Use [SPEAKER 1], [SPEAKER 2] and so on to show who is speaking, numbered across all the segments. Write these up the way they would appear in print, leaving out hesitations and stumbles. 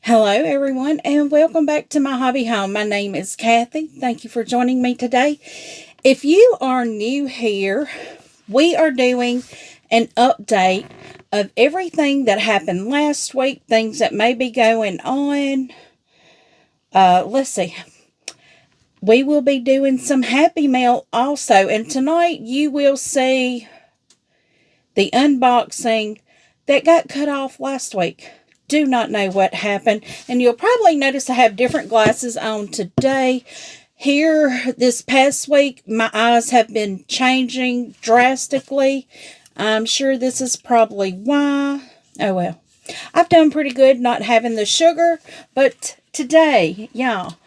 [SPEAKER 1] Hello, everyone, and welcome back to my hobby home. My name is Kathy. Thank you for joining me today. If you are new here, we are doing an update of everything that happened last week, things that may be going on. Let's see. We will be doing some Happy Mail also, and tonight you will see the unboxing that got cut off last week. Do not know what happened, and you'll probably notice I have different glasses on today. Here this past week my eyes have been changing drastically. I'm sure this is probably why. Oh well, I've done pretty good not having the sugar, but today, y'all,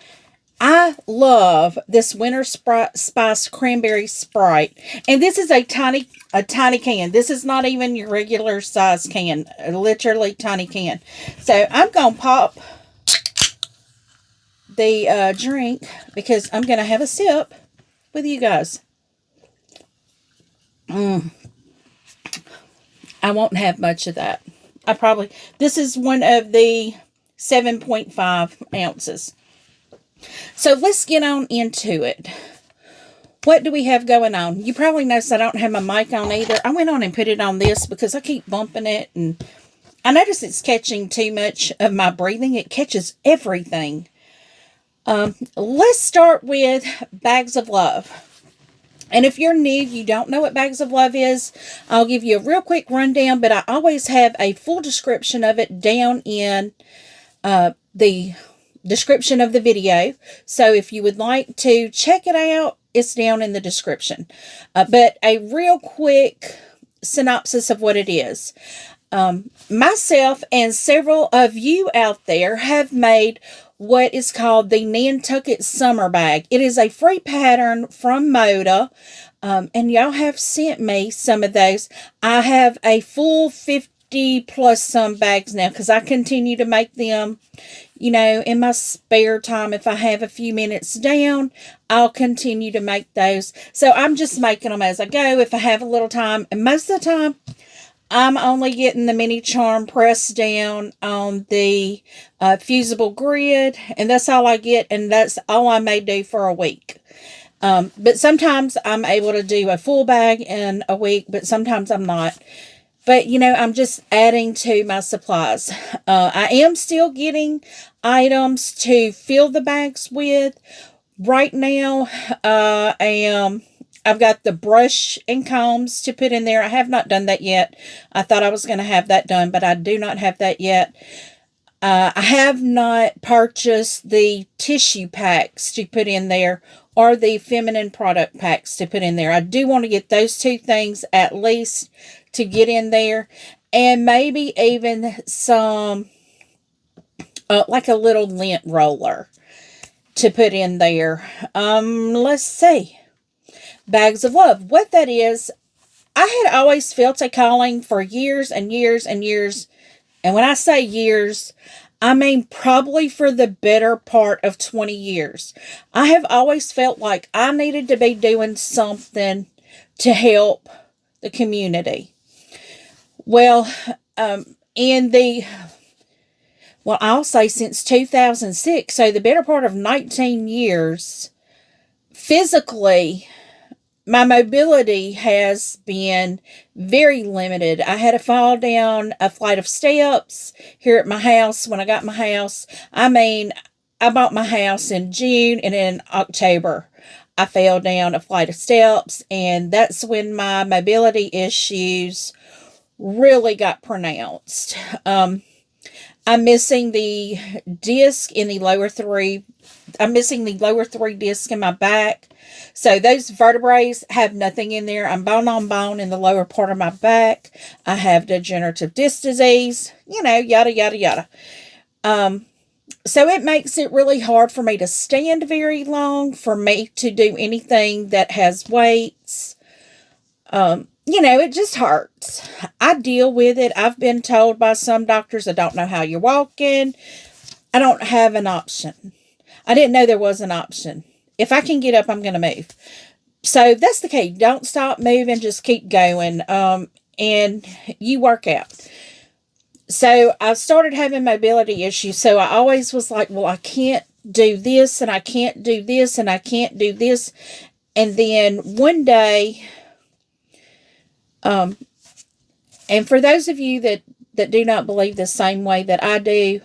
[SPEAKER 1] I love this winter spice cranberry Sprite. And this is a tiny can. This is not even your regular size can. A literally tiny can. So I'm going to pop the drink because I'm going to have a sip with you guys. I won't have much of that. This is one of the 7.5 ounces. So let's get on into it. What do we have going on? You probably noticed I don't have my mic on either. I went on and put it on this because I keep bumping it, and I notice it's catching too much of my breathing. It catches everything. Let's start with Bags of Love. And if you're new, you don't know what Bags of Love is, I'll give you a real quick rundown, but I always have a full description of it down in the description of the video. So if you would like to check it out, it's down in the description. But a real quick synopsis of what it is. Myself and several of you out there have made what is called the Nantucket Summer Bag. It is a free pattern from Moda. And y'all have sent me some of those. I have a full 50 plus some bags now because I continue to make them, in my spare time. If I have a few minutes down, I'll continue to make those. So I'm just making them as I go if I have a little time. And most of the time, I'm only getting the mini charm pressed down on the fusible grid. And that's all I get. And that's all I may do for a week. But sometimes I'm able to do a full bag in a week, but sometimes I'm not. But, I'm just adding to my supplies. I am still getting items to fill the bags with. Right now, I've got the brush and combs to put in there. I have not done that yet. I thought I was going to have that done, but I do not have that yet. I have not purchased the tissue packs to put in there or the feminine product packs to put in there. I do want to get those two things at least to get in there, and maybe even some like a little lint roller to put in there. Let's see. Bags of Love. What that is, I had always felt a calling for years and years and years. And when I say years, I mean probably for the better part of 20 years. I have always felt like I needed to be doing something to help the community. Well, I'll say since 2006, so the better part of 19 years, physically, my mobility has been very limited. I had to fall down a flight of steps here at my house when I got my house. I bought my house in June, and in October, I fell down a flight of steps, and that's when my mobility issues really got pronounced. I'm missing the disc in the lower three. I'm missing the lower three discs in my back. So those vertebrae have nothing in there. I'm bone on bone in the lower part of my back. I have degenerative disc disease, yada, yada, yada. So it makes it really hard for me to stand very long, for me to do anything that has weights. It just hurts. I deal with it. I've been told by some doctors, I don't know how you're walking. I don't have an option. I didn't know there was an option. If I can get up, I'm going to move. So that's the key. Don't stop moving. Just keep going. And you work out. So I started having mobility issues. So I always was like, well, I can't do this, and I can't do this, and I can't do this. And then one day, and for those of you that do not believe the same way that I do,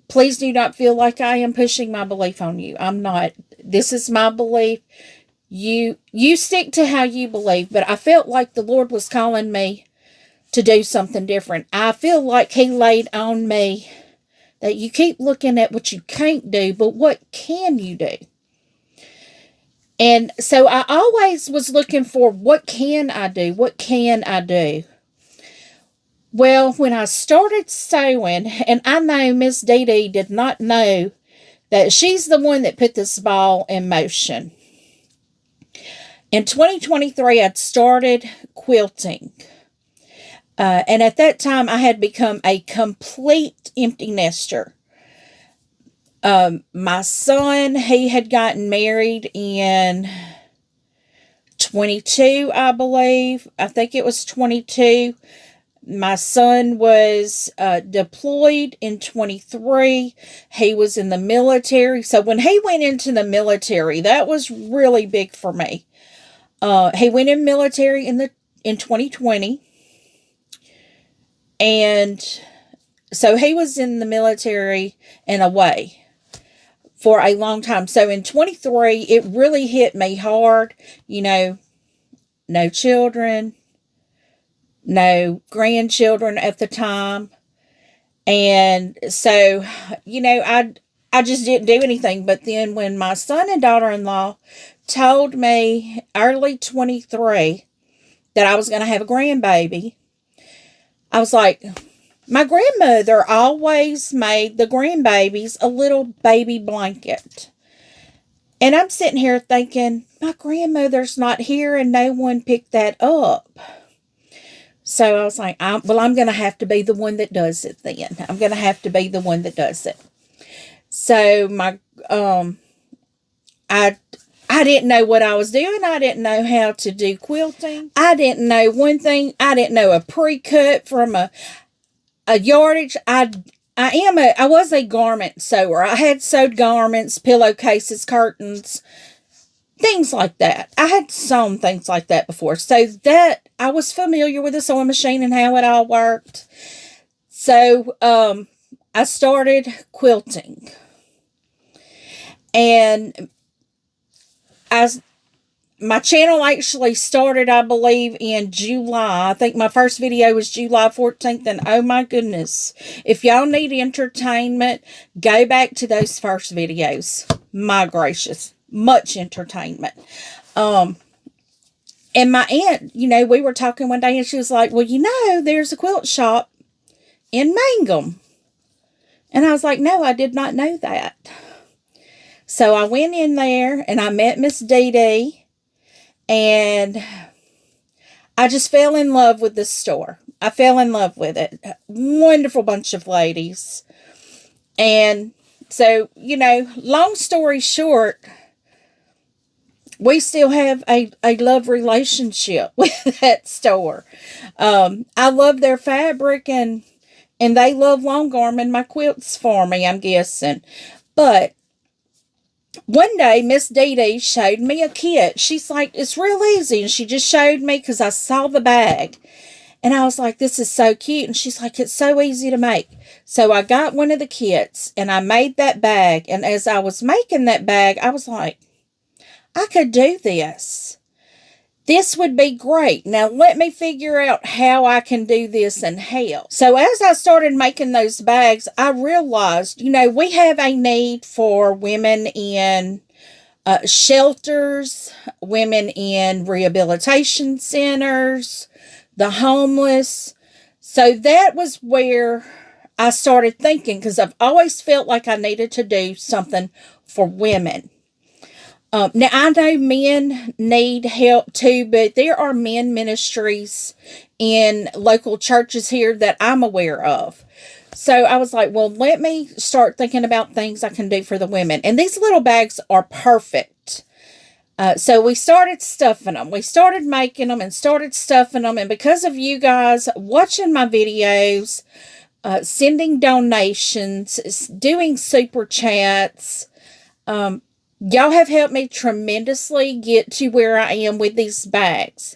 [SPEAKER 1] please do not feel like I am pushing my belief on you. I'm not. This is my belief. You stick to how you believe, but I felt like the Lord was calling me to do something different. I feel like He laid on me that you keep looking at what you can't do, but what can you do? And so I always was looking for, what can I do? What can I do? Well, when I started sewing, and I know Miss Deedee did not know that she's the one that put this ball in motion. In 2023, I'd started quilting. And at that time, I had become a complete empty nester. My son, he had gotten married in 22, I believe. I think it was 22. My son was deployed in 23. He was in the military. So when he went into the military, that was really big for me. He went in military in 2020. And so he was in the military and away for a long time. So in 23, it really hit me hard. You know, no children, no grandchildren at the time. And so, you know, I just didn't do anything. But then when my son and daughter-in-law told me early 23 that I was going to have a grandbaby, I was like, my grandmother always made the grandbabies a little baby blanket. And I'm sitting here thinking, my grandmother's not here and no one picked that up. So I was like, I'm going to have to be the one that does it then. I'm going to have to be the one that does it. So I didn't know what I was doing. I didn't know how to do quilting. I didn't know one thing. I didn't know a pre-cut from a yardage. I was a garment sewer. I had sewed garments, pillowcases, curtains, things like that. I had sewn things like that before. So that I was familiar with the sewing machine and how it all worked. So I started quilting. And my channel actually started, I believe, in July. I think my first video was July 14th. And oh my goodness, if y'all need entertainment, go back to those first videos. My gracious, much entertainment. And my aunt, you know, we were talking one day and she was like, well, you know, there's a quilt shop in Mangum. And I was like, no, I did not know that. So I went in there and I met Miss Deedee, and I just fell in love with the store. I fell in love with it. Wonderful bunch of ladies. And so, you know, long story short, we still have a love relationship with that store. I love their fabric, and they love long arming my quilts for me, I'm guessing. But one day, Miss Deedee showed me a kit. She's like, it's real easy. And she just showed me because I saw the bag. And I was like, this is so cute. And she's like, it's so easy to make. So I got one of the kits and I made that bag. And as I was making that bag, I was like, I could do this. This would be great. Now let me figure out how I can do this and how. So as I started making those bags, I realized, you know, we have a need for women in shelters, women in rehabilitation centers, the homeless. So that was where I started thinking, because I've always felt like I needed to do something for women. Now, I know men need help too, but there are men ministries in local churches here that I'm aware of. So I was like, well, let me start thinking about things I can do for the women. And these little bags are perfect. So we started stuffing them. We started making them and started stuffing them. And because of you guys watching my videos, sending donations, doing super chats. Y'all have helped me tremendously get to where I am with these bags.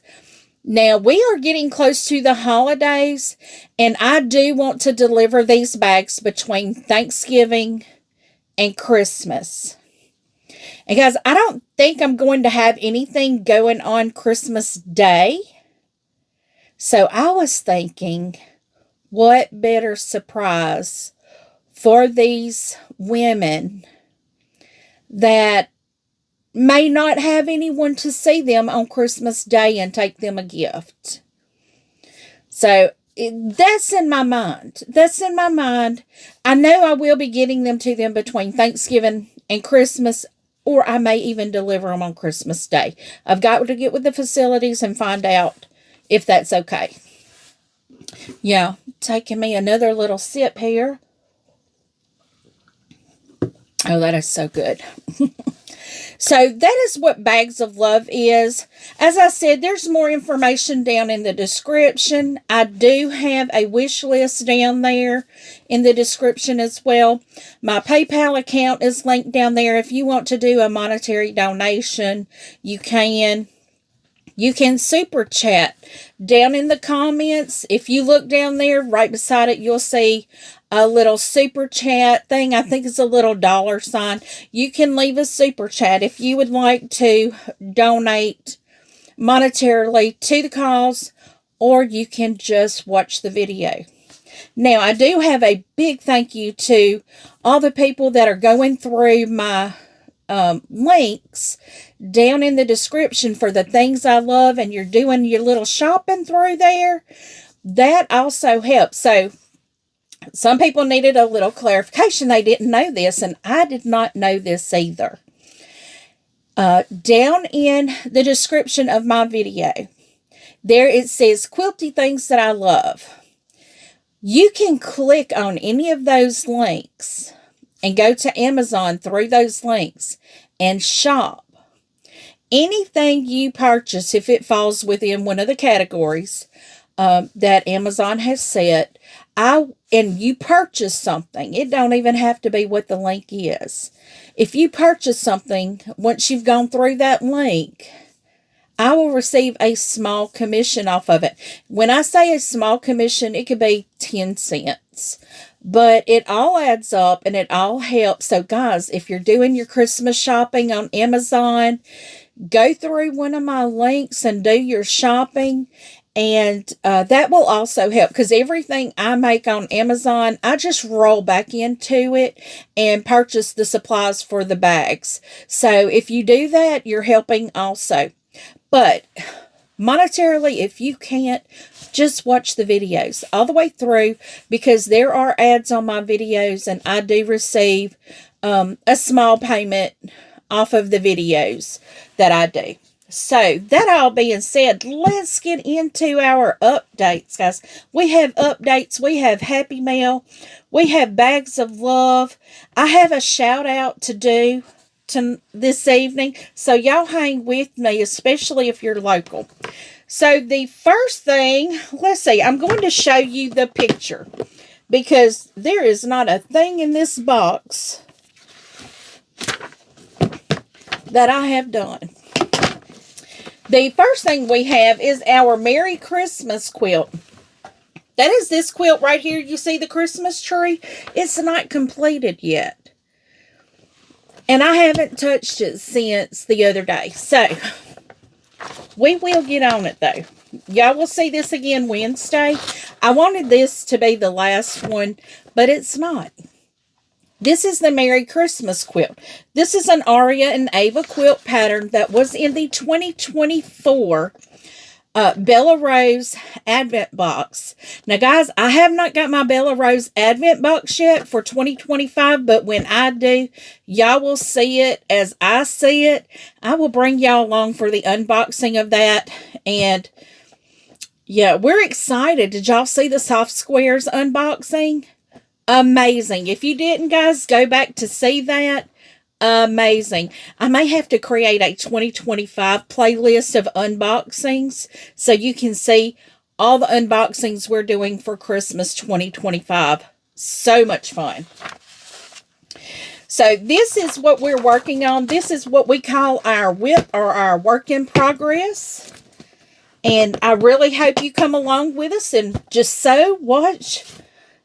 [SPEAKER 1] Now, we are getting close to the holidays, and I do want to deliver these bags between Thanksgiving and Christmas. And guys, I don't think I'm going to have anything going on Christmas Day. So I was thinking, what better surprise for these women that may not have anyone to see them on Christmas Day and take them a gift. So that's in my mind. That's in my mind. I know I will be getting them to them between Thanksgiving and Christmas, or I may even deliver them on Christmas Day. I've got to get with the facilities and find out if that's okay. Yeah, taking me another little sip here. Oh, that is so good. So that is what Bags of Love is. As I said, there's more information down in the description. I do have a wish list down there in the description as well. My PayPal account is linked down there. If you want to do a monetary donation, you can. You can super chat down in the comments. If you look down there, right beside it, you'll see a little super chat thing. I think it's a little $sign. You can leave a super chat if you would like to donate monetarily to the cause, or you can just watch the video. Now, I do have a big thank you to all the people that are going through my links down in the description for the things I love, and you're doing your little shopping through there. That also helps. So some people needed a little clarification. They didn't know this, and I did not know this either. Down in the description of my video, there it says quilty things that I love. You can click on any of those links and go to Amazon through those links and shop. Anything you purchase, if it falls within one of the categories that Amazon has set, and you purchase something, it don't even have to be what the link is. If you purchase something, once you've gone through that link, I will receive a small commission off of it. When I say a small commission, it could be 10 cents. But it all adds up and it all helps. So guys, if you're doing your Christmas shopping on Amazon, go through one of my links and do your shopping. And that will also help, because everything I make on Amazon, I just roll back into it and purchase the supplies for the bags. So if you do that, you're helping also. But monetarily, if you can't, just watch the videos all the way through, because there are ads on my videos and I do receive a small payment off of the videos that I do. So that all being said, let's get into our updates, guys. We have updates. We have Happy Mail. We have Bags of Love. I have a shout out to do this evening. So y'all hang with me, especially if you're local. So the first thing, let's see, I'm going to show you the picture, because there is not a thing in this box that I have done. The first thing we have is our Merry Christmas quilt. That is this quilt right here. You see the Christmas tree? It's not completed yet. And I haven't touched it since the other day. So, we will get on it though. Y'all will see this again Wednesday. I wanted this to be the last one, but it's not. This is the Merry Christmas quilt. This is an Aria and Ava quilt pattern that was in the 2024 Bella Rose Advent box. Now, guys, I have not got my Bella Rose Advent box yet for 2025, but when I do, y'all will see it as I see it. I will bring y'all along for the unboxing of that. And, yeah, we're excited. Did y'all see the Soft Squares unboxing? Amazing. If you didn't, guys, go back to see that. Amazing. I may have to create a 2025 playlist of unboxings so you can see all the unboxings we're doing for Christmas 2025. So much fun. So this is what we're working on. This is what we call our WIP, or our work in progress. And I really hope you come along with us and just sew, watch,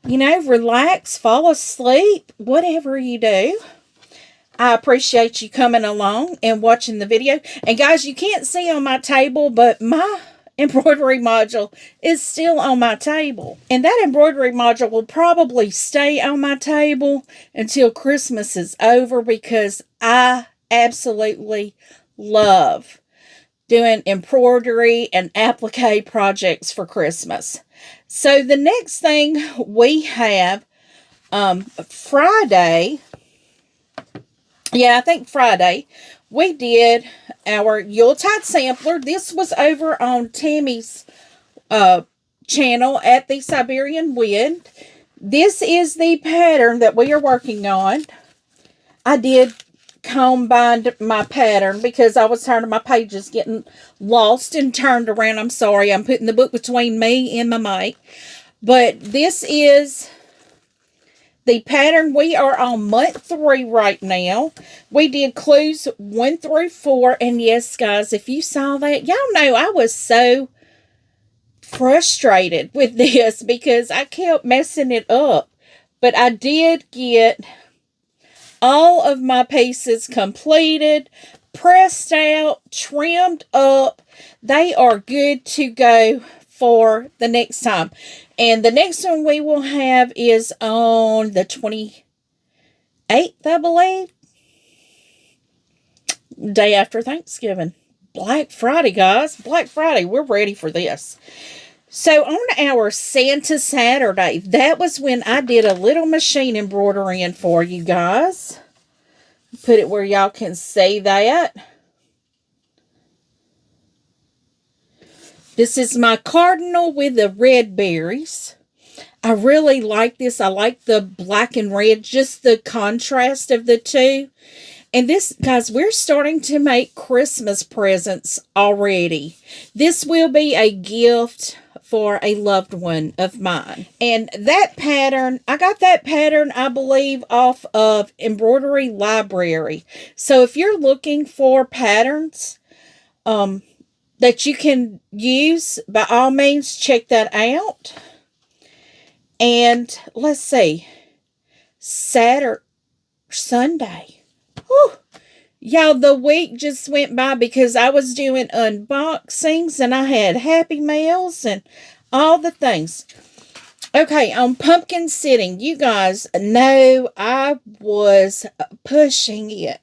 [SPEAKER 1] you know, relax, fall asleep, whatever you do. I appreciate you coming along and watching the video. And guys, you can't see on my table, but my embroidery module is still on my table. And that embroidery module will probably stay on my table until Christmas is over, because I absolutely love doing embroidery and applique projects for Christmas. So the next thing we have, Friday, I think Friday, we did our Yuletide sampler. This was over on Tammy's channel at the Siberian Wind. This is the pattern that we are working on. I did combine my pattern because I was tired of my pages getting lost and turned around. I'm sorry. I'm putting the book between me and my mic. But this is the pattern. We are on month 3 right now. We did clues 1 through 4. And yes, guys, if you saw that, y'all know I was so frustrated with this because I kept messing it up. But I did get all of my pieces completed, pressed out, trimmed up. They are good to go for the next time. And the next one we will have is on the 28th, I believe. Day after Thanksgiving. Black Friday, guys. Black Friday. We're ready for this. So on our Santa Saturday, that was when I did a little machine embroidering for you guys. Put it where y'all can see that. This is my cardinal with the red berries. I really like this. I like the black and red, just the contrast of the two. And this, guys, we're starting to make Christmas presents already. This will be a gift for a loved one of mine. And that pattern, I got that pattern, I believe, off of Embroidery Library. So if you're looking for patterns that you can use, by all means, check that out. And let's see, Sunday. Whew. Y'all, the week just went by because I was doing unboxings and I had Happy Meals and all the things. Okay, on pumpkin sitting, you guys know I was pushing it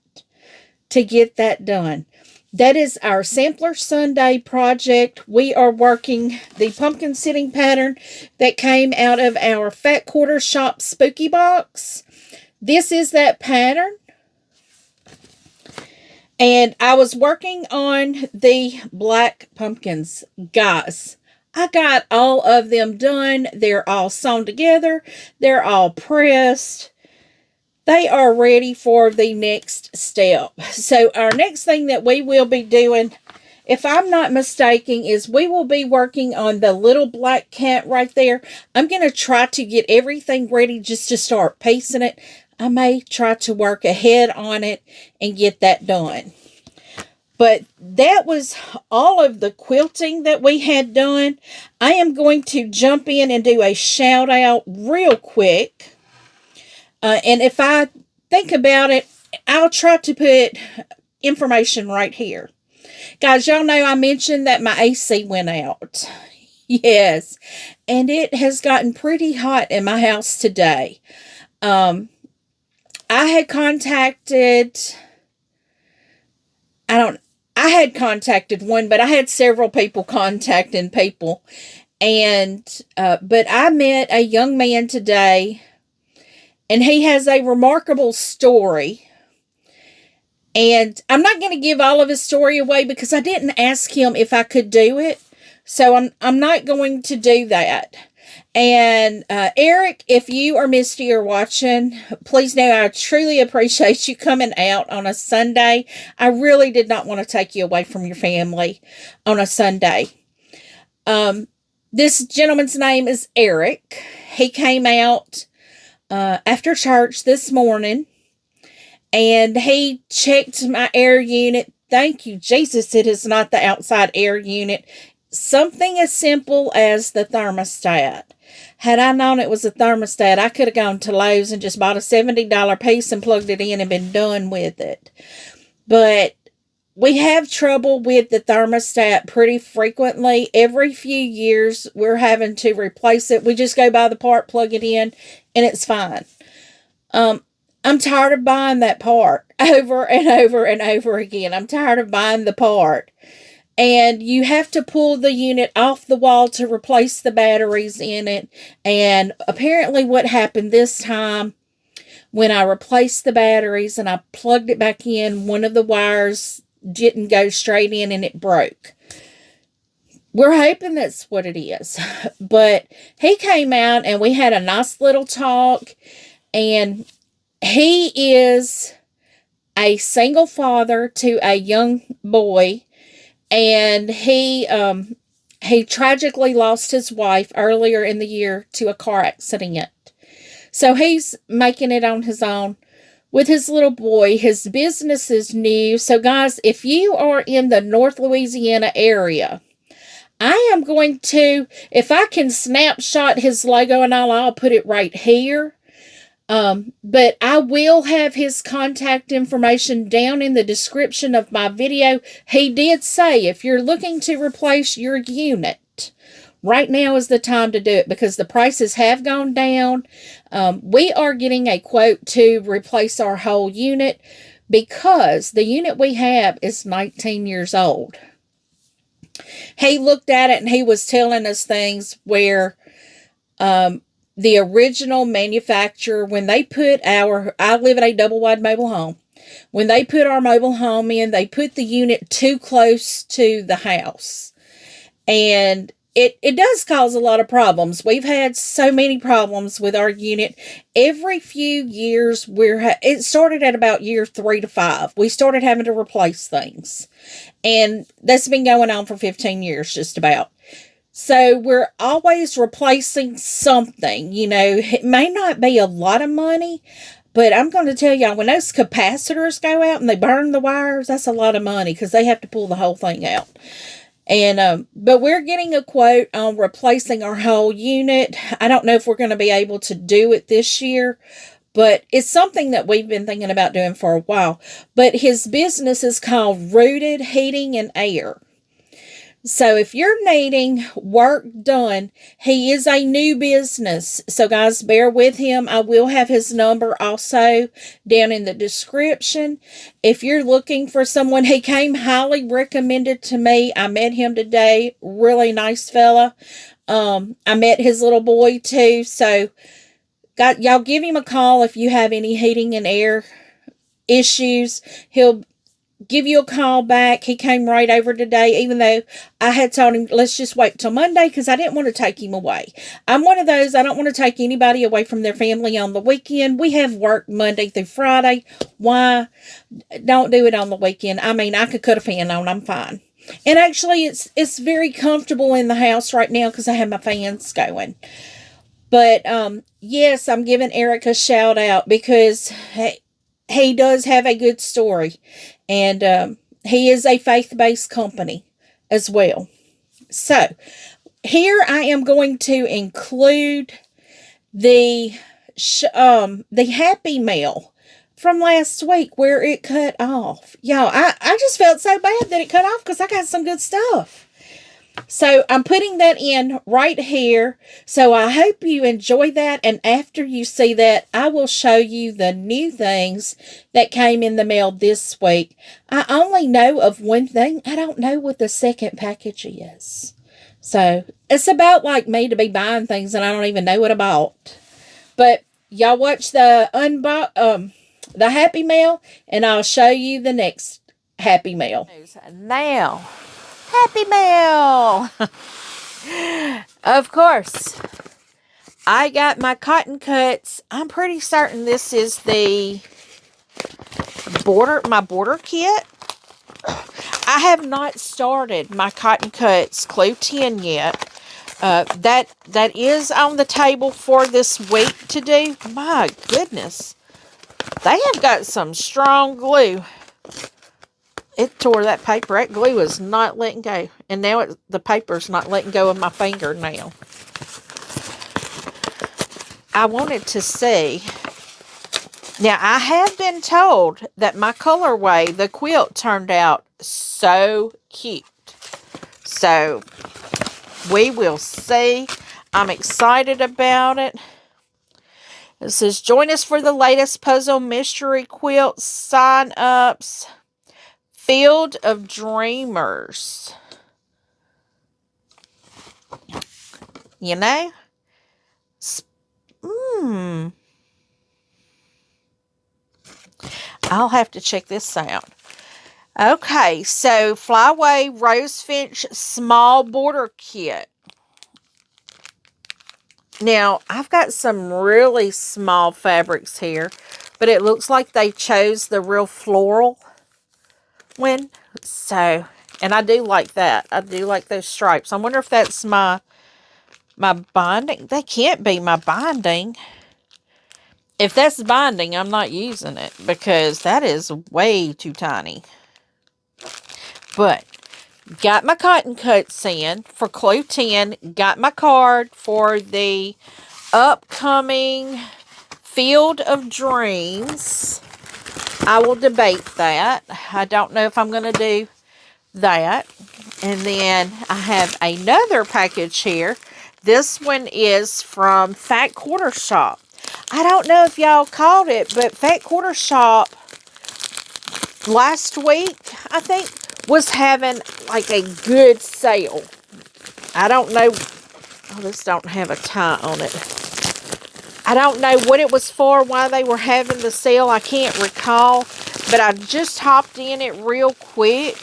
[SPEAKER 1] to get that done. That is our Sampler Sunday project. We are working the pumpkin sitting pattern that came out of our Fat Quarter Shop Spooky Box. This is that pattern. And I was working on the black pumpkins. Guys, I got all of them done. They're all sewn together. They're all pressed. They are ready for the next step. So our next thing that we will be doing, if I'm not mistaken, is we will be working on the little black cat right there. I'm going to try to get everything ready just to start piecing it. I may try to work ahead on it and get that done. But that was all of the quilting that we had done. I am going to jump in and do a shout out real quick. And if I think about it, I'll try to put information right here. Guys, y'all know I mentioned that my AC went out. Yes. And it has gotten pretty hot in my house today. I had contacted one, but I had several people contacting people. And, but I met a young man today, and he has a remarkable story. And I'm not going to give all of his story away because I didn't ask him if I could do it. So I'm not going to do that. And Eric, if you or Misty are watching, please know I truly appreciate you coming out on a Sunday. I really did not want to take you away from your family on a Sunday. This gentleman's name is Eric. He came out after church this morning, and he checked my air unit. Thank you, Jesus, it is not the outside air unit. Something as simple as the thermostat. Had I known it was a thermostat, I could have gone to Lowe's and just bought a $70 piece and plugged it in and been done with it. But we have trouble with the thermostat pretty frequently. Every few years, we're having to replace it. We just go buy the part, plug it in, and it's fine. I'm tired of buying that part over and over and over again. I'm tired of buying the part. And you have to pull the unit off the wall to replace the batteries in it. And apparently what happened this time, when I replaced the batteries and I plugged it back in, one of the wires didn't go straight in and it broke. We're hoping that's what it is. But he came out and we had a nice little talk. And he is a single father to a young boy. And he tragically lost his wife earlier in the year to a car accident. So he's making it on his own with his little boy. His business is new. So guys, if you are in the North Louisiana area, I am going to, if I can snapshot his logo and all, I'll put it right here. But I will have his contact information down in the description of my video. He did say if you're looking to replace your unit, right now is the time to do it because the prices have gone down. We are getting a quote to replace our whole unit because the unit we have is 19 years old. He looked at it and he was telling us things where, the original manufacturer, when they put I live in a double wide mobile home. When they put our mobile home in, they put the unit too close to the house. And it does cause a lot of problems. We've had so many problems with our unit. Every few years, it started at about year 3 to 5. We started having to replace things. And that's been going on for 15 years, just about. So we're always replacing something, it may not be a lot of money, but I'm going to tell y'all, when those capacitors go out and they burn the wires, that's a lot of money because they have to pull the whole thing out. And, but we're getting a quote on replacing our whole unit. I don't know if we're going to be able to do it this year, but it's something that we've been thinking about doing for a while. But his business is called Rooted Heating and Air. So if you're needing work done, he is a new business. So guys, bear with him. I will have his number also down in the description. If you're looking for someone, he came highly recommended to me. I met him today. Really nice fella. I met his little boy too. So y'all give him a call if you have any heating and air issues. He'll give you a call back. He came right over today, even though I had told him, let's just wait till Monday because I didn't want to take him away. I'm one of those, I don't want to take anybody away from their family on the weekend. We have work Monday through Friday. Why? Don't do it on the weekend. I mean, I could cut a fan on, I'm fine. And actually, it's very comfortable in the house right now because I have my fans going. But, yes, I'm giving Eric a shout out because he does have a good story. And he is a faith-based company as well. So, here I am going to include the Happy Mail from last week where it cut off. Y'all, I just felt so bad that it cut off because I got some good stuff. So, I'm putting that in right here. So, I hope you enjoy that. And after you see that, I will show you the new things that came in the mail this week. I only know of one thing. I don't know what the second package is. So, it's about like me to be buying things and I don't even know what I bought. But, y'all watch the Happy Mail and I'll show you the next Happy Mail. Now, Happy Mail! Of course, I got my cotton cuts. I'm pretty certain this is the my border kit. I have not started my cotton cuts Clue 10 yet. That is on the table for this week to do. My goodness. They have got some strong glue. It tore that paper. That glue is not letting go. And now the paper's not letting go of my finger now. I wanted to see. Now, I have been told that my colorway, the quilt, turned out so cute. So, we will see. I'm excited about it. It says, join us for the latest puzzle mystery quilt sign-ups. Field of Dreamers. You know? I'll have to check this out. Okay, so Flyaway Rosefinch Small Border Kit. Now, I've got some really small fabrics here, but it looks like they chose the real floral one. So, and I do like that. I do like those stripes. I wonder if that's my binding. That can't be my binding. If that's binding, I'm not using it because that is way too tiny. But, got my cotton cuts in for Clue 10. Got my card for the upcoming Field of Dreams. I will debate that. I don't know if I'm going to do that. And then I have another package here. This one is from Fat Quarter Shop. I don't know if y'all caught it, but Fat Quarter Shop last week, I think, was having like a good sale. I don't know. Oh, this don't have a tie on it. I don't know what it was for, why they were having the sale. I can't recall. But I just hopped in it real quick.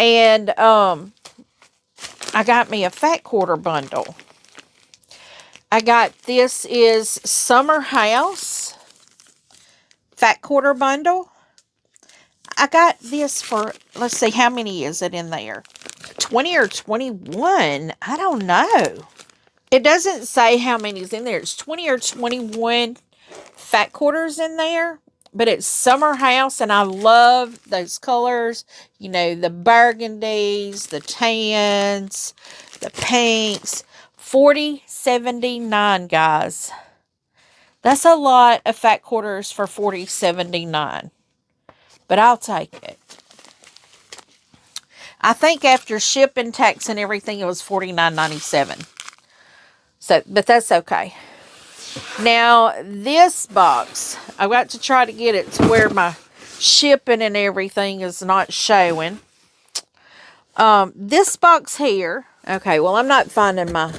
[SPEAKER 1] And I got me a Fat Quarter bundle. I got, this is Summer House Fat Quarter bundle. I got this for, let's see, how many is it in there? 20 or 21? I don't know. It doesn't say how many is in there. It's 20 or 21 fat quarters in there. But it's Summer House, and I love those colors. You know, the burgundies, the tans, the pinks. $40.79, guys. That's a lot of fat quarters for $40.79. But I'll take it. I think after shipping, tax, and everything, it was $49.97. So, but that's okay. Now, this box, I've got to try to get it to where my shipping and everything is not showing. This box here, okay, well, I'm not finding my,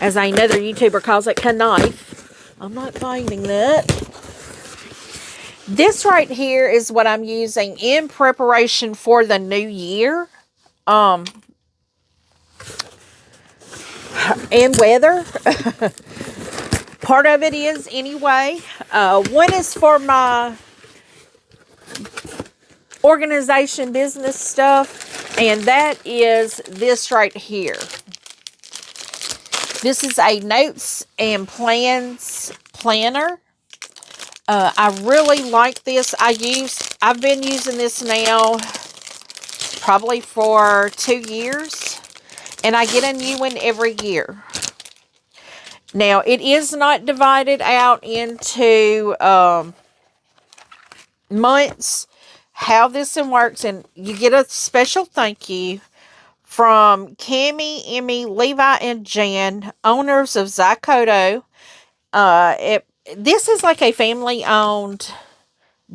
[SPEAKER 1] as another YouTuber calls it, knife. I'm not finding that. This right here is what I'm using in preparation for the new year. And weather. Part of it is anyway. One is for my organization business stuff. And that is this right here. This is a notes and plans planner. I really like this. I've been using this now probably for 2 years. And I get a new one every year. Now, it is not divided out into months. How this one works. And you get a special thank you from Cammie, Emmy, Levi, and Jan, owners of Zykoto. This is like a family-owned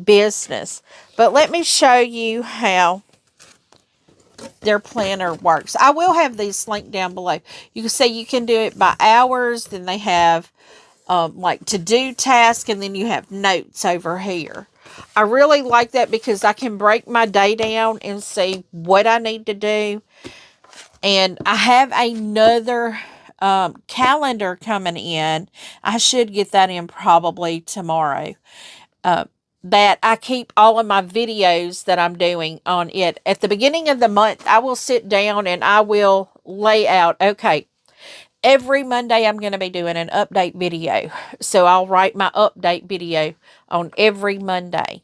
[SPEAKER 1] business. But let me show you how their planner works. I will have these linked down below. You can see you can do it by hours. Then they have like to-do task. And then you have notes over here. I really like that because I can break my day down and see what I need to do. And I have another calendar coming in. I should get that in probably tomorrow. that I keep all of my videos that I'm doing on it. At the beginning of the month, I will sit down and I will lay out, okay, every Monday I'm going to be doing an update video. So I'll write my update video on every Monday.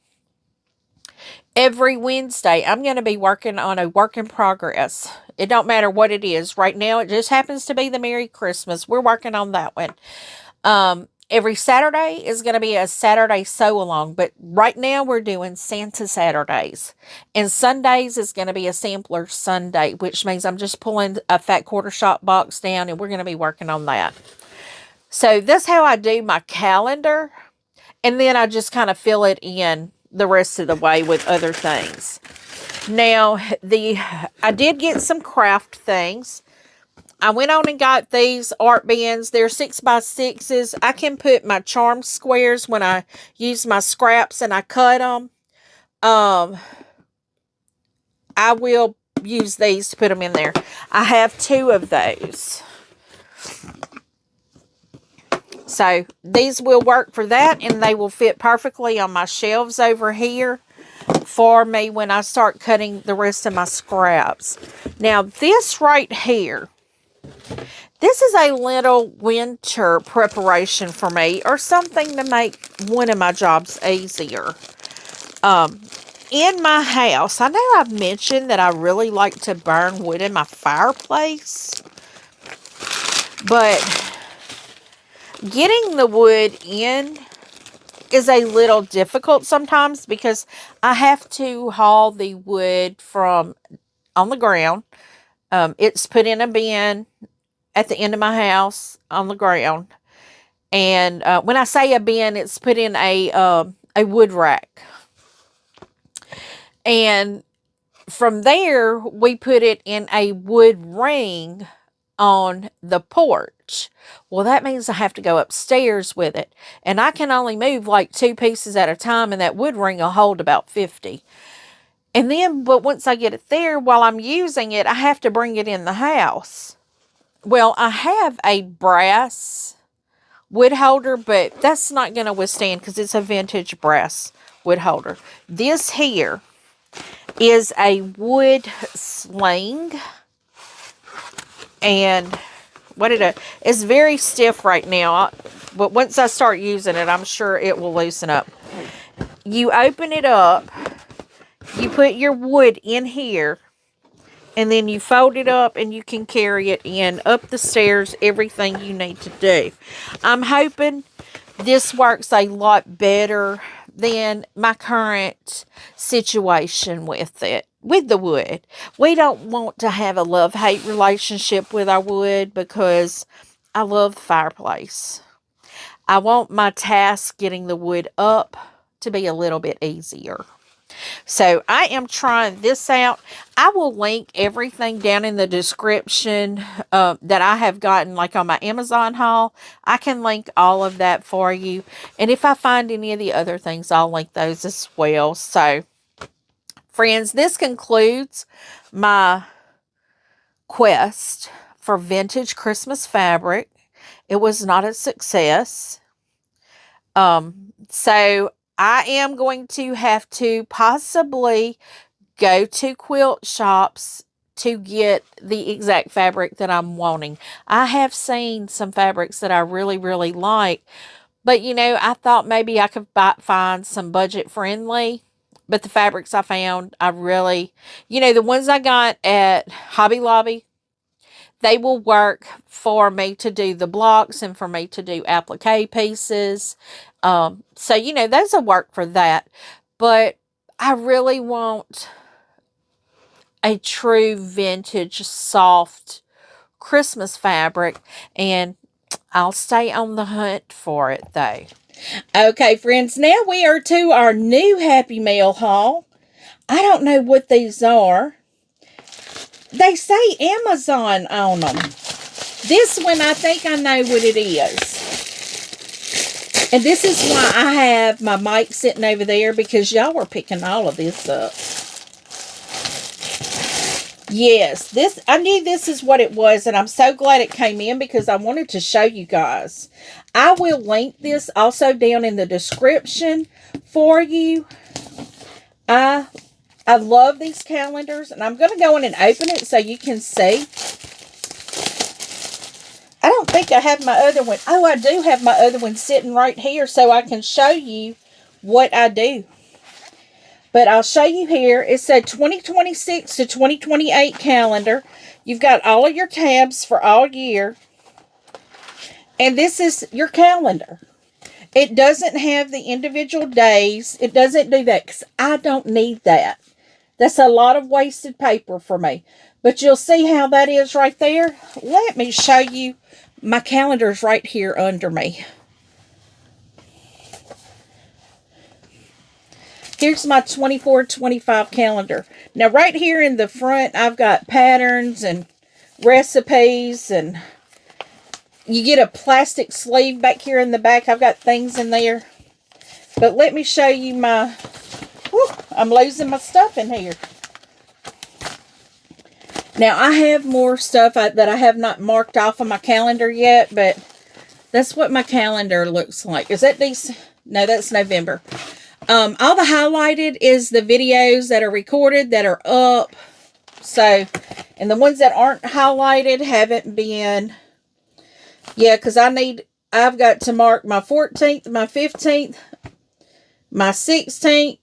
[SPEAKER 1] Every Wednesday, I'm going to be working on a work in progress. It don't matter what it is. Right now, it just happens to be the Merry Christmas. We're working on that one. Every Saturday is going to be a Saturday sew-along, but right now we're doing Santa Saturdays. And Sundays is going to be a sampler Sunday, which means I'm just pulling a fat quarter shop box down, and we're going to be working on that. So that's how I do my calendar, and then I just kind of fill it in the rest of the way with other things. Now, I did get some craft things. I went on and got these art bins. They're 6x6s. I can put my charm squares when I use my scraps and I cut them. I will use these to put them in there. I have 2 of those. So these will work for that, and they will fit perfectly on my shelves over here for me when I start cutting the rest of my scraps. Now, this right here, this is a little winter preparation for me, or something to make one of my jobs easier. In my house, I know I've mentioned that I really like to burn wood in my fireplace, but getting the wood in is a little difficult sometimes because I have to haul the wood from on the ground. It's put in a bin at the end of my house on the ground. And when I say a bin, it's put in a wood rack. And from there, we put it in a wood ring on the porch. Well, that means I have to go upstairs with it. And I can only move like 2 pieces at a time, and that wood ring will hold about 50. And then, but once I get it there, while I'm using it, I have to bring it in the house. Well, I have a brass wood holder, but that's not going to withstand because it's a vintage brass wood holder. This here is a wood sling. And what it is, it's very stiff right now. But once I start using it, I'm sure it will loosen up. You open it up. You put your wood in here. And then you fold it up and you can carry it in up the stairs, everything you need to do. I'm hoping this works a lot better than my current situation with it, with the wood. We don't want to have a love-hate relationship with our wood because I love the fireplace. I want my task getting the wood up to be a little bit easier. So I am trying this out. I will link everything down in the description that I have gotten, like on my Amazon haul. I can link all of that for you. And if I find any of the other things, I'll link those as well. So, friends, this concludes my quest for vintage Christmas fabric. It was not a success. So I am going to have to possibly go to quilt shops to get the exact fabric that I'm wanting. I have seen some fabrics that I really, really like, but you know, I thought maybe I could find some budget friendly, but the fabrics I found, I really, you know, the ones I got at Hobby Lobby, they will work for me to do the blocks and for me to do applique pieces. So, you know, those will work for that. But I really want a true vintage soft Christmas fabric. And I'll stay on the hunt for it, though. Okay, friends. Now we are to our new Happy Mail haul. I don't know what these are. They say Amazon on them. This one, I think I know what it is. And this is why I have my mic sitting over there, because y'all were picking all of this up. Yes, I knew this is what it was, and I'm so glad it came in because I wanted to show you guys. I will link this also down in the description for you. I love these calendars, and I'm going to go in and open it so you can see. I don't think I have my other one. Oh, I do have my other one sitting right here so I can show you what I do. But I'll show you here. It's a 2026 to 2028 calendar. You've got all of your tabs for all year. And this is your calendar. It doesn't have the individual days. It doesn't do that because I don't need that. That's a lot of wasted paper for me. But you'll see how that is right there. Let me show you. My calendar's right here under me. Here's my 24-25 calendar. Now, right here in the front, I've got patterns and recipes, and you get a plastic sleeve back here in the back. I've got things in there. But let me show you my... Whew, I'm losing my stuff in here. Now, I have more stuff that I have not marked off on my calendar yet, but that's what my calendar looks like. Is that December? No, that's November. All the highlighted is the videos that are recorded that are up. So, and the ones that aren't highlighted haven't been. Yeah, because I've got to mark my 14th, my 15th, my 16th.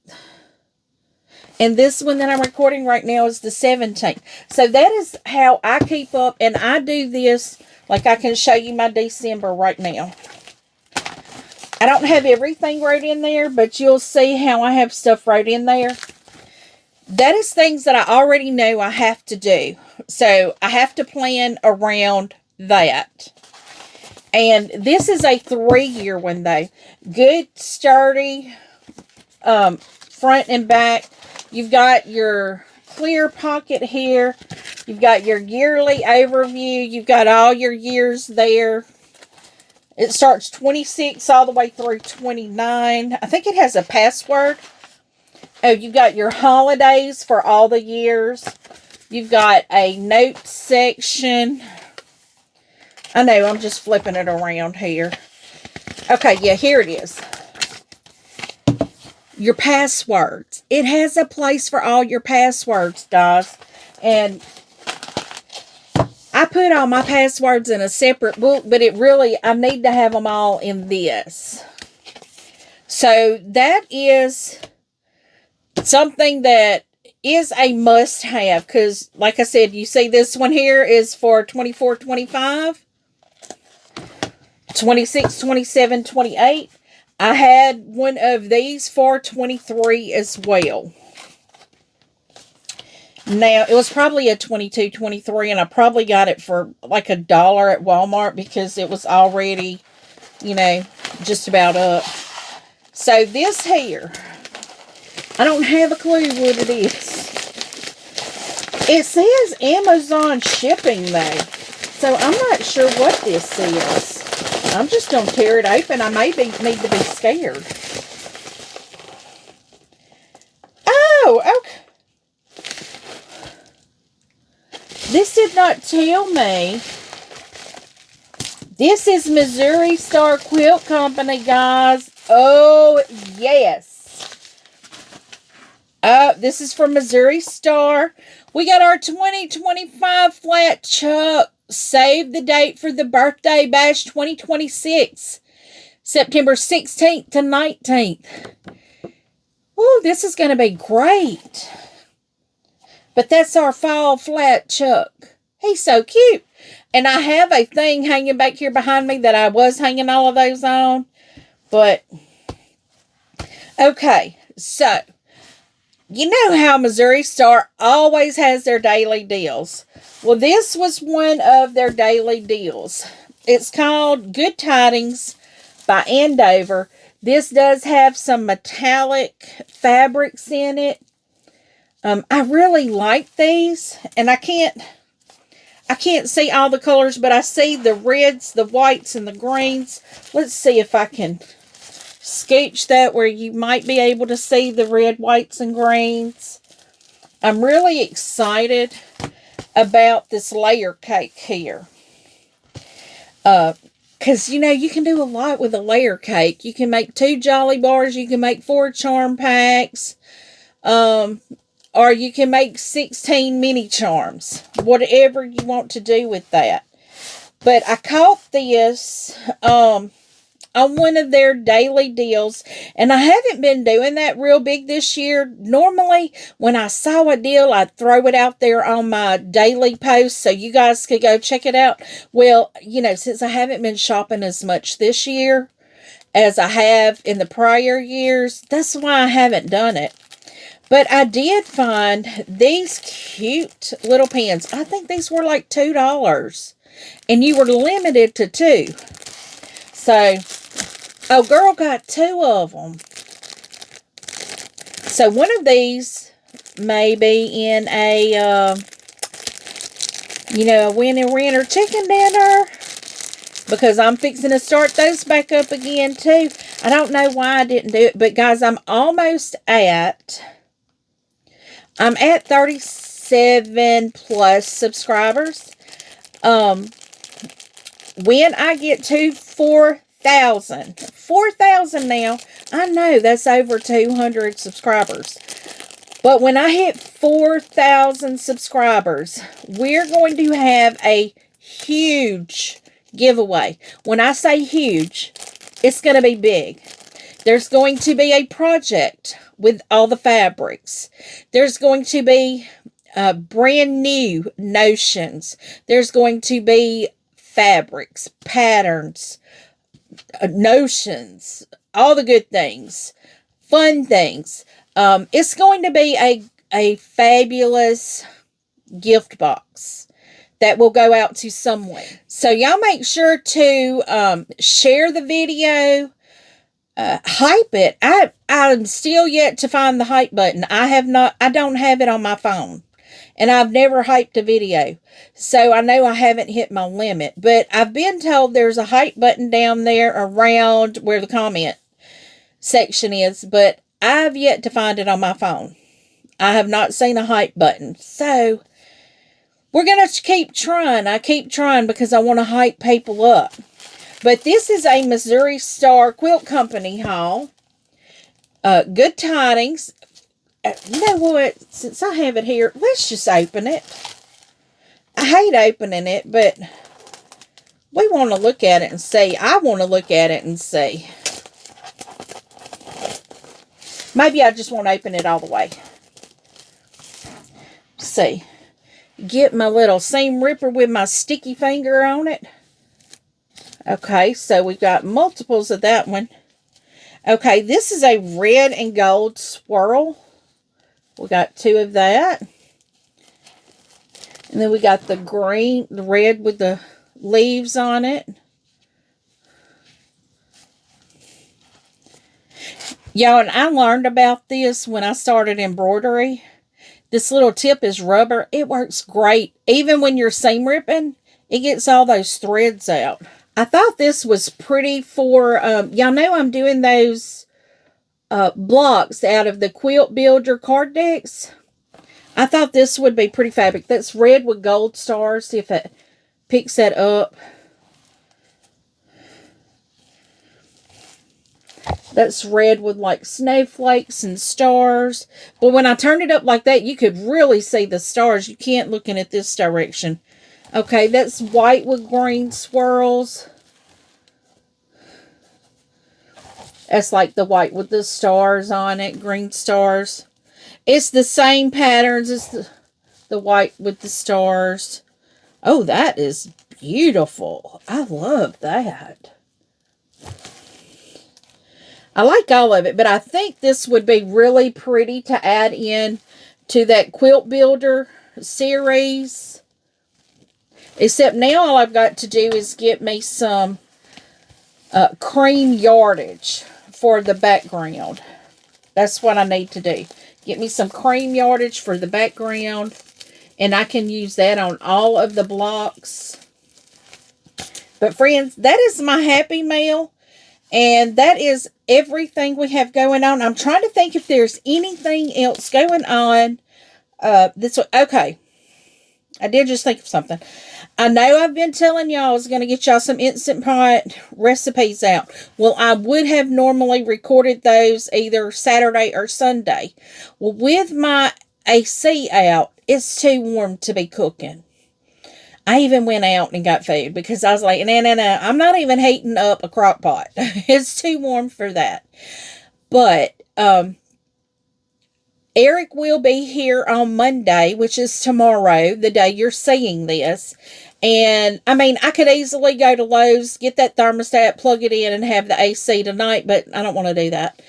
[SPEAKER 1] And this one that I'm recording right now is the 17th. So that is how I keep up. And I do this, like I can show you my December right now. I don't have everything wrote in there, but you'll see how I have stuff wrote in there. That is things that I already know I have to do. So I have to plan around that. And this is a 3-year one, though. Good, sturdy, front and back. You've got your clear pocket here. You've got your yearly overview. You've got all your years there. It starts 26 all the way through 29. I think it has a password. Oh, you've got your holidays for all the years. You've got a notes section. I know, I'm just flipping it around here. Okay, yeah, here it is. Your passwords. It has a place for all your passwords, guys. And I put all my passwords in a separate book, but I need to have them all in this. So that is something that is a must-have, because, like I said, you see this one here is for 24, 25, 26, 27, 28. I had one of these for 23 as well. Now, it was probably a 22, 23, and I probably got it for like $1 at Walmart because it was already, you know, just about up. So this here, I don't have a clue what it is. It says Amazon shipping, though. So I'm not sure what this is. I'm just going to tear it open. I maybe need to be scared. Oh, okay. This did not tell me. This is Missouri Star Quilt Company, guys. Oh, yes. This is from Missouri Star. We got our 2025 flat chuck. Save the date for the birthday bash 2026. September 16th to 19th. Oh, this is going to be great. But that's our fall flat chuck. He's so cute. And I have a thing hanging back here behind me that I was hanging all of those on. But, okay. So, you know how Missouri Star always has their daily deals. Well, this was one of their daily deals. It's called Good Tidings by Andover. This does have some metallic fabrics in it. I really like these, and I can't see all the colors, but I see the reds, the whites, and the greens. Let's see if I can scooch that where you might be able to see the red, whites, and greens. I'm really excited. about this layer cake here. Because, you know, you can do a lot with a layer cake. You can make 2 Jolly Bars. You can make 4 charm packs. Or you can make 16 mini charms. Whatever you want to do with that. But I caught this on one of their daily deals. And I haven't been doing that real big this year. Normally, when I saw a deal, I'd throw it out there on my daily post so you guys could go check it out. Well, you know, since I haven't been shopping as much this year as I have in the prior years, that's why I haven't done it. But I did find these cute little pens. I think these were like $2. And you were limited to 2. So, oh, girl got 2 of them. So, one of these may be in a, you know, a winner chicken dinner. Because I'm fixing to start those back up again, too. I don't know why I didn't do it. But, guys, I'm at 37 plus subscribers. When I get to 4,000 now, I know that's over 200 subscribers. But when I hit 4,000 subscribers, we're going to have a huge giveaway. When I say huge, it's going to be big. There's going to be a project with all the fabrics. There's going to be brand new notions. There's going to be fabrics, patterns, notions, all the good things, fun things. It's going to be a fabulous gift box that will go out to someone. So y'all make sure to share the video. Hype it. I'm still yet to find the hype button. I don't have it on my phone. And I've never hyped a video. So I know I haven't hit my limit. But I've been told there's a hype button down there around where the comment section is. But I've yet to find it on my phone. I have not seen a hype button. So we're going to keep trying. I keep trying because I want to hype people up. But this is a Missouri Star Quilt Company haul. Good tidings. You know what? Since I have it here, let's just open it. I hate opening it, but we want to look at it and see. I want to look at it and see. Maybe I just won't open it all the way. Let's see. Get my little seam ripper with my sticky finger on it. Okay, so we've got multiples of that one. Okay, this is a red and gold swirl. We got 2 of that. And then we got the green, the red with the leaves on it. Y'all, and I learned about this when I started embroidery. This little tip is rubber. It works great. Even when you're seam ripping, it gets all those threads out. I thought this was pretty for, y'all know I'm doing those blocks out of the Quilt Builder card decks. I thought this would be pretty fabric. That's red with gold stars. See if it picks that up. That's red with like snowflakes and stars. But when I turned it up like that, you could really see the stars. You can't looking at this direction. Okay, that's white with green swirls. That's like the white with the stars on it, green stars. It's the same patterns as the white with the stars. Oh, that is beautiful. I love that. I like all of it, but I think this would be really pretty to add in to that Quilt Builder series. Except now all I've got to do is get me some cream yardage for the background. That's what I need to do. Get me some cream yardage for the background. And I can use that on all of the blocks. But friends, that is my Happy Mail. And that is everything we have going on. I'm trying to think if there's anything else going on. Okay. I did just think of something. I know I've been telling y'all I was going to get y'all some Instant Pot recipes out. Well, I would have normally recorded those either Saturday or Sunday. Well, with my AC out, it's too warm to be cooking. I even went out and got food because I was like, no, I'm not even heating up a crock pot. It's too warm for that. But, Eric will be here on Monday, which is tomorrow, the day you're seeing this. And, I mean, I could easily go to Lowe's, get that thermostat, plug it in, and have the AC tonight, but I don't want to do that.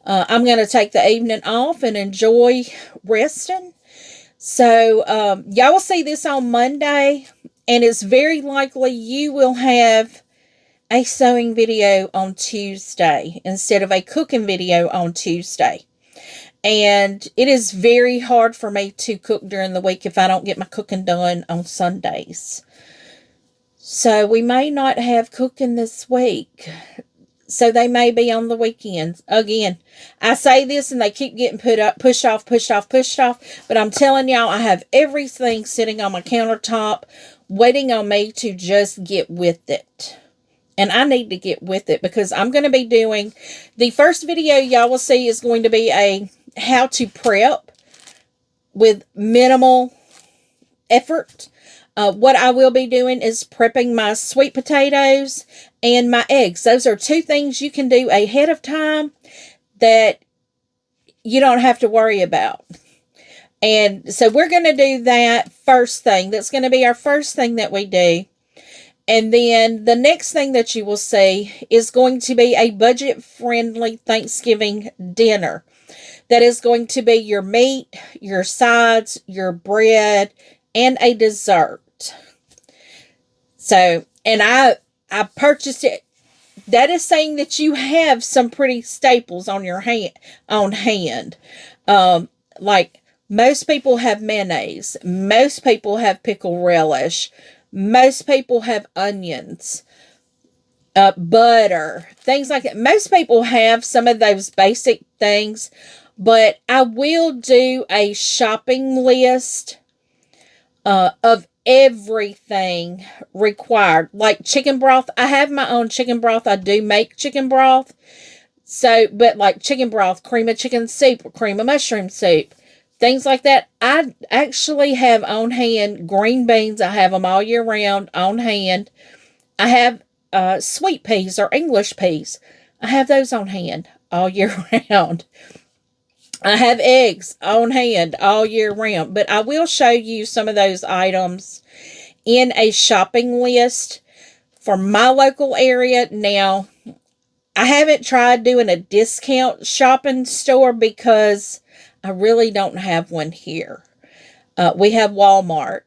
[SPEAKER 1] I'm going to take the evening off and enjoy resting. So, y'all will see this on Monday, and it's very likely you will have a sewing video on Tuesday instead of a cooking video on Tuesday. And it is very hard for me to cook during the week if I don't get my cooking done on Sundays. So we may not have cooking this week. So they may be on the weekends. Again, I say this and they keep getting pushed off. But I'm telling y'all, I have everything sitting on my countertop waiting on me to just get with it. And I need to get with it because I'm going to be doing, the first video y'all will see is going to be a how to prep with minimal effort. What I will be doing is prepping my sweet potatoes and my eggs. Those are two things you can do ahead of time that you don't have to worry about. And so we're going to do that first thing. That's going to be our first thing that we do. And then the next thing that you will see is going to be a budget-friendly Thanksgiving dinner. That is going to be your meat, your sides, your bread, and a dessert. So, and I purchased it. That is saying that you have some pretty staples on your hand. Like most people have mayonnaise. Most people have pickle relish. Most people have onions, butter, things like that. Most people have some of those basic things, but I will do a shopping list of everything required. Like chicken broth, I have my own chicken broth. I do make chicken broth. So, but like chicken broth, cream of chicken soup, cream of mushroom soup. Things like that. I actually have on hand green beans. I have them all year round on hand. I have sweet peas or English peas. I have those on hand all year round. I have eggs on hand all year round. But I will show you some of those items in a shopping list for my local area. Now, I haven't tried doing a discount shopping store because I really don't have one here. We have Walmart.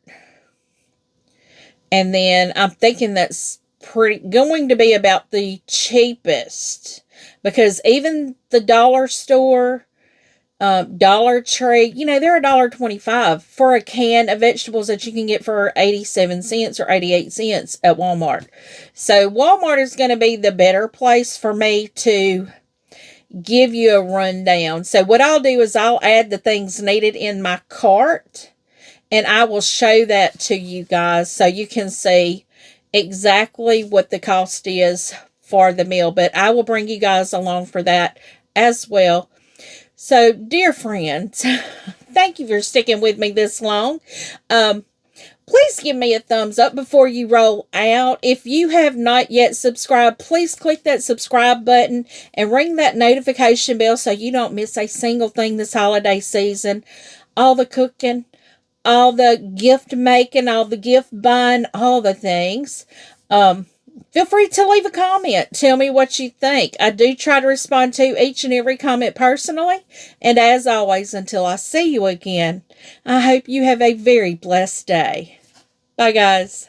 [SPEAKER 1] And then I'm thinking that's going to be about the cheapest. Because even the dollar store, Dollar Tree, they're $1.25 for a can of vegetables that you can get for 87 cents or 88 cents at Walmart. So Walmart is going to be the better place for me to give you a rundown. So what I'll do is I'll add the things needed in my cart and I will show that to you guys so you can see exactly what the cost is for the meal. But I will bring you guys along for that as well. So, dear friends, thank you for sticking with me this long. Please give me a thumbs up before you roll out. If you have not yet subscribed, please click that subscribe button and ring that notification bell so you don't miss a single thing this holiday season. All the cooking, all the gift making, all the gift buying, all the things. Feel free to leave a comment. Tell me what you think. I do try to respond to each and every comment personally. And as always, until I see you again, I hope you have a very blessed day. Bye, guys.